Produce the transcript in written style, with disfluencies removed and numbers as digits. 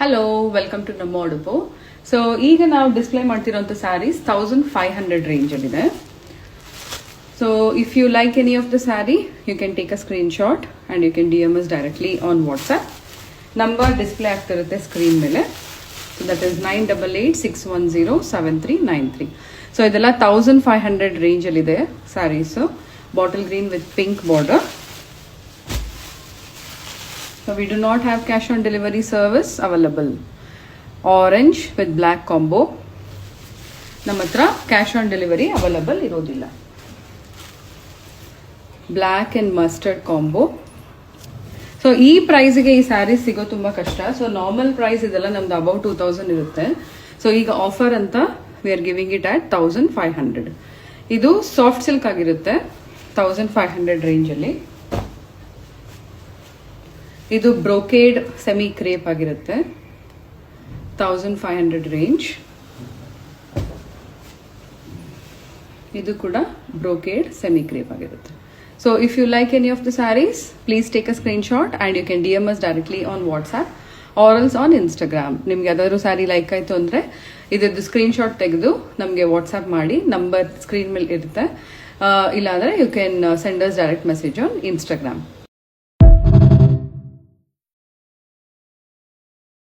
Hello, welcome to ನಮ್ಮ ಉಡುಪು. So ಈಗ ನಾವು ಡಿಸ್ಪ್ಲೇ ಮಾಡ್ತಿರೋಂಥ ಸ್ಯಾರೀಸ್ 1500 ರೇಂಜ್ ಅಲ್ಲಿದೆ. So if you like any of the sari you can take a screen shot and you can DM us directly on WhatsApp. Number display ಆಗ್ತಿರುತ್ತೆ screen ಮೇಲೆ. So that is 9886107393. So ಇದೆಲ್ಲ 1500 range ಅಲ್ಲಿದೆ sarees. Bottle green with pink border. So we do not have cash on delivery service available. Orange with black combo. ನಮ್ಮ ಹತ್ರ cash on delivery available ಇರೋದಿಲ್ಲ. Black and mustard combo. So ಈ ಪ್ರೈಸ್ಗೆ ಈ ಸ್ಯಾರೀಸ್ ಸಿಗೋ ತುಂಬಾ ಕಷ್ಟ. ಸೊ ನಾರ್ಮಲ್ ಪ್ರೈಸ್ ಇದೆಲ್ಲ ನಮ್ದು ಅಬೌಟ್ 2000 ಇರುತ್ತೆ. ಸೊ ಈಗ ಆಫರ್ ಅಂತ we are giving it at 1500. ಇದು ಸಾಫ್ಟ್ ಸಿಲ್ಕ್ ಆಗಿರುತ್ತೆ 1500 ರೇಂಜ್ ಅಲ್ಲಿ. ಇದು ಬ್ರೋಕೇಡ್ ಸೆಮಿ ಕ್ರೇಪ್ ಆಗಿರುತ್ತೆ 1500 ರೇಂಜ್. ಇದು ಕೂಡ ಬ್ರೋಕೇಡ್ ಸೆಮಿ ಕ್ರೇಪ್ ಆಗಿರುತ್ತೆ. So if you like any of the sarees please take a screen shot and you can DM us directly on WhatsApp or else on Instagram. ನಿಮ್ಗೆ ಯಾವ್ದಾದ್ರು sari like ಆಯ್ತು ಅಂದ್ರೆ ಇದ್ರದ್ದು screen shot ತೆಗೆದು ನಮಗೆ ವಾಟ್ಸ್ಆಪ್ ಮಾಡಿ. Number screen ಮೇಲೆ ಇರುತ್ತೆ. ಇಲ್ಲಾಂದ್ರೆ you can send us direct message on Instagram.